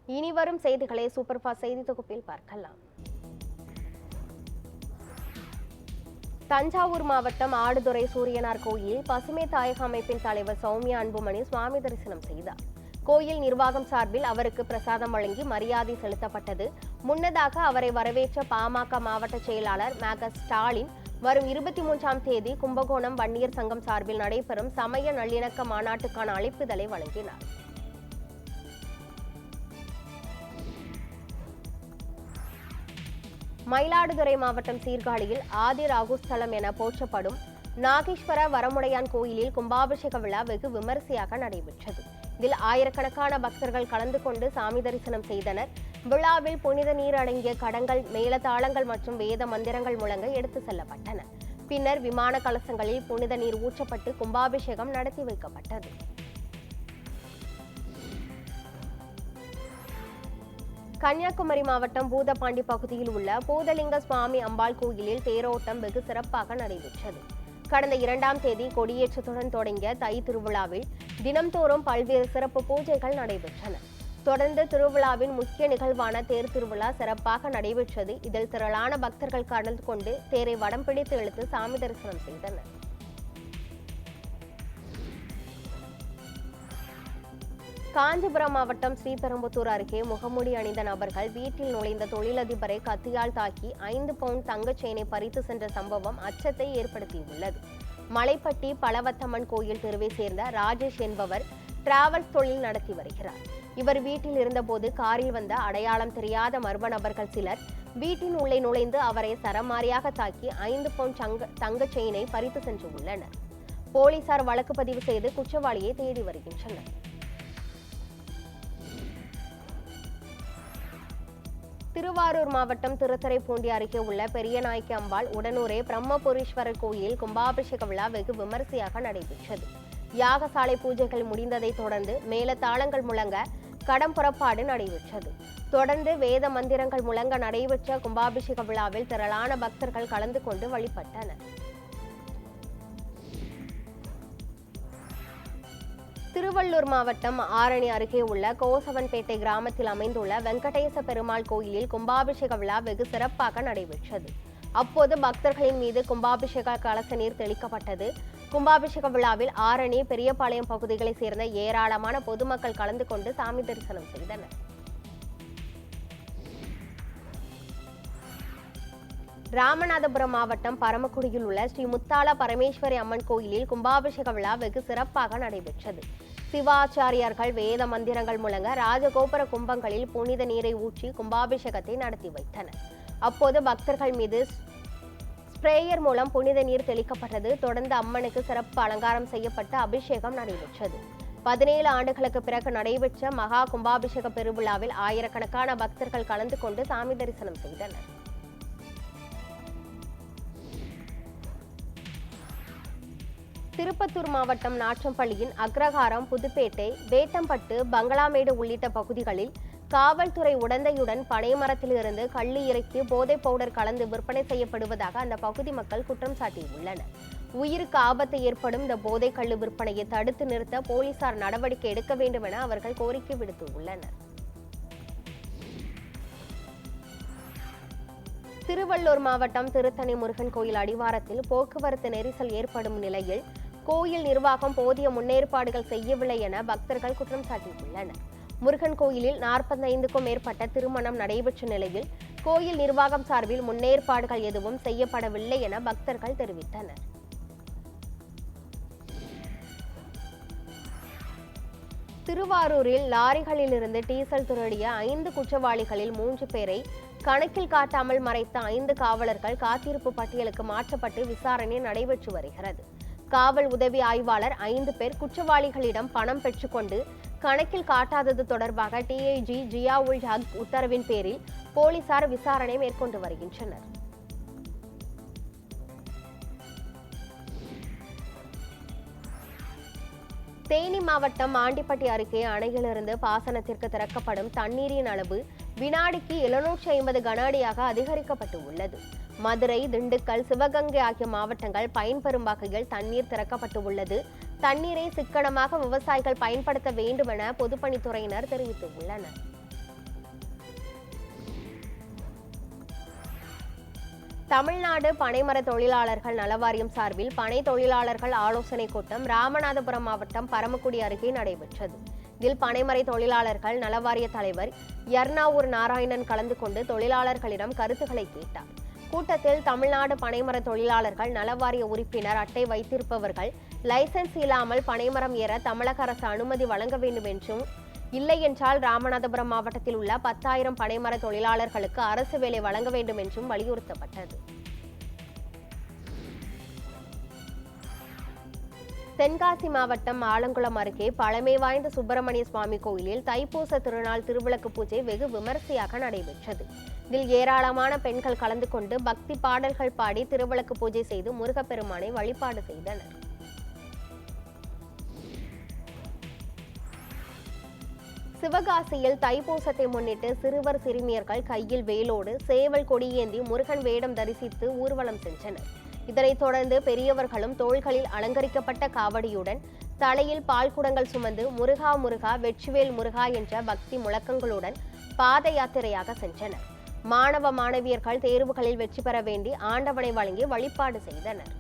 இனி வரும் செய்திகளை சூப்பர் ஃபாஸ்ட் செய்தி தொகுப்பில் பார்க்கலாம். தஞ்சாவூர் மாவட்டம் ஆடுதுறை சூரியனார் கோயிலில் பசுமை தாயக அமைப்பின் தலைவர் சௌமியா அன்புமணி சுவாமி தரிசனம் செய்தார். கோயில் நிர்வாகம் சார்பில் அவருக்கு பிரசாதம் வழங்கி மரியாதை செலுத்தப்பட்டது. முன்னதாக அவரை வரவேற்ற பாமக மாவட்ட செயலாளர் மாக ஸ்டாலின் வரும் 23ஆம் தேதி கும்பகோணம் வன்னியர் சங்கம் சார்பில் நடைபெறும் சமய நல்லிணக்க மாநாட்டுக்கான அழைப்புதலை வழங்கினார். மயிலாடுதுறை மாவட்டம் சீர்காழியில் ஆதி ராகுஸ்தலம் என போற்றப்படும் நாகேஸ்வர வரமுடையான் கோயிலில் கும்பாபிஷேக விழா வெகு விமரிசையாக நடைபெற்றது. இதில் ஆயிரக்கணக்கான பக்தர்கள் கலந்து கொண்டு சாமி தரிசனம் செய்தனர். விழாவில் புனித நீர் அடங்கிய கடங்கள், மேளதாளங்கள் மற்றும் வேத மந்திரங்கள் முழங்க எடுத்து செல்லப்பட்டன. பின்னர் விமான கலசங்களில் புனித நீர் ஊற்றப்பட்டு கும்பாபிஷேகம் நடத்தி வைக்கப்பட்டது. கன்னியாகுமரி மாவட்டம் பூதப்பாண்டி பகுதியில் உள்ள பூதலிங்க சுவாமி அம்பாள் கோயிலில் தேரோட்டம் வெகு சிறப்பாக நடைபெற்றது. கடந்த 2ஆம் தேதி கொடியேற்றத்துடன் தொடங்கிய தை திருவிழாவில் தினம்தோறும் பல்வேறு சிறப்பு பூஜைகள் நடைபெற்றன. தொடர்ந்து திருவிழாவின் முக்கிய நிகழ்வான தேர் திருவிழா சிறப்பாக நடைபெற்றது. இதில் திரளான பக்தர்கள் கலந்து கொண்டு தேரை வடம் பிடித்து இழுத்து சாமி தரிசனம் செய்தனர். காஞ்சிபுரம் மாவட்டம் ஸ்ரீபெரும்புத்தூர் அருகே முகமூடி அணிந்த நபர்கள் வீட்டில் நுழைந்த தொழிலதிபரை கத்தியால் தாக்கி 5 பவுன் தங்கச் செயினை பறித்து சென்ற சம்பவம் அச்சத்தை ஏற்படுத்தியுள்ளது. மலைப்பட்டி பலவத்தம்மன் கோயில் தெருவை சேர்ந்த ராஜேஷ் என்பவர் டிராவல்ஸ் தொழில் நடத்தி வருகிறார். இவர் வீட்டில் இருந்தபோது காரில் வந்த அடையாளம் தெரியாத மர்ம நபர்கள் சிலர் வீட்டின் உள்ளே நுழைந்து அவரை சரமாரியாக தாக்கி 5 பவுன் தங்கச் செயினை பறித்து சென்று உள்ளனர். போலீசார் வழக்கு பதிவு செய்து குற்றவாளியை தேடி வருகின்றனர். திருவாரூர் மாவட்டம் திருத்துறைப்பூண்டி அருகே உள்ள பெரியநாயக்கி அம்பாள் உடனூரே பிரம்மபுரீஸ்வரர் கோயிலில் கும்பாபிஷேக விழா வெகு விமரிசையாக நடைபெற்றது. யாகசாலை பூஜைகள் முடிந்ததை தொடர்ந்து மேளதாளங்கள் முழங்க கடம் புறப்பாடு நடைபெற்றது. தொடர்ந்து வேத மந்திரங்கள் முழங்க நடைபெற்ற கும்பாபிஷேக விழாவில் திரளான பக்தர்கள் கலந்து கொண்டு வழிபட்டனர். திருவள்ளூர் மாவட்டம் ஆரணி அருகே உள்ள கோசவன்பேட்டை கிராமத்தில் அமைந்துள்ள வெங்கடேச பெருமாள் கோயிலில் கும்பாபிஷேக விழா வெகு சிறப்பாக நடைபெற்றது. அப்போது பக்தர்களின் மீது கும்பாபிஷேக கலச நீர் தெளிக்கப்பட்டது. கும்பாபிஷேக விழாவில் ஆரணி, பெரியபாளையம் பகுதிகளைச் சேர்ந்த ஏராளமான பொதுமக்கள் கலந்து கொண்டு சாமி தரிசனம் செய்தனர். ராமநாதபுரம் மாவட்டம் பரமக்குடியில் உள்ள ஸ்ரீ முத்தாள பரமேஸ்வரி அம்மன் கோயிலில் கும்பாபிஷேக விழா வெகு சிறப்பாக நடைபெற்றது. சிவாச்சாரியார்கள் வேத மந்திரங்கள் முழங்க ராஜகோபுர கும்பங்களில் புனித நீரை ஊற்றி கும்பாபிஷேகத்தை நடத்தி வைத்தனர். அப்போது பக்தர்கள் மீது ஸ்ப்ரேயர் மூலம் புனித நீர் தெளிக்கப்பட்டது. தொடர்ந்து அம்மனுக்கு சிறப்பு அலங்காரம் செய்யப்பட்ட அபிஷேகம் நடைபெற்றது. 17 ஆண்டுகளுக்கு பிறகு நடைபெற்ற மகா கும்பாபிஷேக பெருவிழாவில் ஆயிரக்கணக்கான பக்தர்கள் கலந்து கொண்டு சாமி தரிசனம் செய்தனர். திருப்பத்தூர் மாவட்டம் நாற்றம்பள்ளியின் அக்ரஹாரம், புதுப்பேட்டை, வேட்டம்பட்டு, பங்களாமேடு உள்ளிட்ட பகுதிகளில் காவல்துறை உடந்தையுடன் பனைமரத்திலிருந்து கள்ளு இறக்கி போதைப் பவுடர் கலந்து விற்பனை செய்யப்படுவதாக அந்த பகுதி மக்கள் குற்றம் சாட்டியுள்ளனர். உயிருக்கு ஆபத்து ஏற்படும் இந்த போதைக் கள்ளு விற்பனையை தடுத்து நிறுத்த போலீசார் நடவடிக்கை எடுக்க வேண்டும் என அவர்கள் கோரிக்கை விடுத்துள்ளனர். திருவள்ளூர் மாவட்டம் திருத்தணி முருகன் கோயில் அடிவாரத்தில் போக்குவரத்து நெரிசல் ஏற்படும் நிலையில் கோயில் நிர்வாகம் போதிய முன்னேற்பாடுகள் செய்யவில்லை என பக்தர்கள் குற்றம் சாட்டியுள்ளனர். முருகன் கோயிலில் 45க்கும் மேற்பட்ட திருமணம் நடைபெற்ற நிலையில் கோயில் நிர்வாகம் சார்பில் முன்னேற்பாடுகள் எதுவும் செய்யப்படவில்லை என பக்தர்கள் தெரிவித்தனர். திருவாரூரில் லாரிகளிலிருந்து டீசல் திருடிய 5 குற்றவாளிகளில் 3 பேரை கணக்கில் காட்டாமல் மறைத்த 5 காவலர்கள் காத்திருப்பு பட்டியலுக்கு மாற்றப்பட்டு விசாரணை நடைபெற்று வருகிறது. காவல் உதவி ஆய்வாளர் 5 பேர் குற்றவாளிகளிடம் பணம் பெற்றுக்கொண்டு கணக்கில் காட்டாதது தொடர்பாக டிஐஜி ஜியாவுல் ஹக் உத்தரவின் பேரில் போலீசார் விசாரணை மேற்கொண்டு வருகின்றனர். தேனி மாவட்டம் ஆண்டிப்பட்டி அருகே அணையிலிருந்து பாசனத்திற்கு திறக்கப்படும் தண்ணீரின் அளவு வினாடிக்கு 750 கன அடியாக அதிகரிக்கப்பட்டு உள்ளது. மதுரை, திண்டுக்கல், சிவகங்கை ஆகிய மாவட்டங்கள் பயன்பெறும் வகையில் தண்ணீர் திறக்கப்பட்டு உள்ளது. தண்ணீரை சிக்கனமாக விவசாயிகள் பயன்படுத்த வேண்டும் என பொதுப்பணித்துறையினர் தெரிவித்துள்ளனர். தமிழ்நாடு பனைமர தொழிலாளர்கள் நலவாரியம் சார்பில் பனை தொழிலாளர்கள் ஆலோசனை கூட்டம் ராமநாதபுரம் மாவட்டம் பரமக்குடி அருகே நடைபெற்றது. இதில் பனைமரை தொழிலாளர்கள் நலவாரிய தலைவர் எர்ணாவூர் நாராயணன் கலந்து கொண்டு தொழிலாளர்களிடம் கருத்துக்களை கேட்டார். கூட்டத்தில் தமிழ்நாடு பனைமர தொழிலாளர்கள் நலவாரிய உறுப்பினர் அட்டை வைத்திருப்பவர்கள் லைசென்ஸ் இல்லாமல் பனைமரம் ஏற தமிழக அரசு அனுமதி வழங்க வேண்டும் என்றும், இல்லை என்றால் ராமநாதபுரம் மாவட்டத்தில் உள்ள 10,000 பனைமர தொழிலாளர்களுக்கு அரசு வேலை வழங்க வேண்டும் என்றும் வலியுறுத்தப்பட்டது. தென்காசி மாவட்டம் ஆலங்குளம் அருகே பழமை வாய்ந்த சுப்பிரமணிய சுவாமி கோயிலில் தைப்பூச திருநாள் திருவிளக்கு பூஜை வெகு விமரிசையாக நடைபெற்றது. இதில் ஏராளமான பெண்கள் கலந்து கொண்டு பக்தி பாடல்கள் பாடி திருவிளக்கு பூஜை செய்து முருகப்பெருமானை வழிபாடு செய்தனர். சிவகாசியில் தைப்பூசத்தை முன்னிட்டு சிறுவர் சிறுமியர்கள் கையில் வேலோடு சேவல் கொடியேந்தி முருகன் வேடம் தரிசித்து ஊர்வலம் சென்றனர். இதனைத் தொடர்ந்து பெரியவர்களும் தோள்களில் அலங்கரிக்கப்பட்ட காவடியுடன் தலையில் பால் குடங்கள் சுமந்து முருகா முருகா வெற்றிவேல் முருகா என்ற பக்தி முழக்கங்களுடன் பாத யாத்திரையாக சென்றனர். மாணவ மாணவியர்கள் தேர்வுகளில் வெற்றி பெற வேண்டி ஆண்டவனை வழங்கி வழிபாடு செய்தனர்.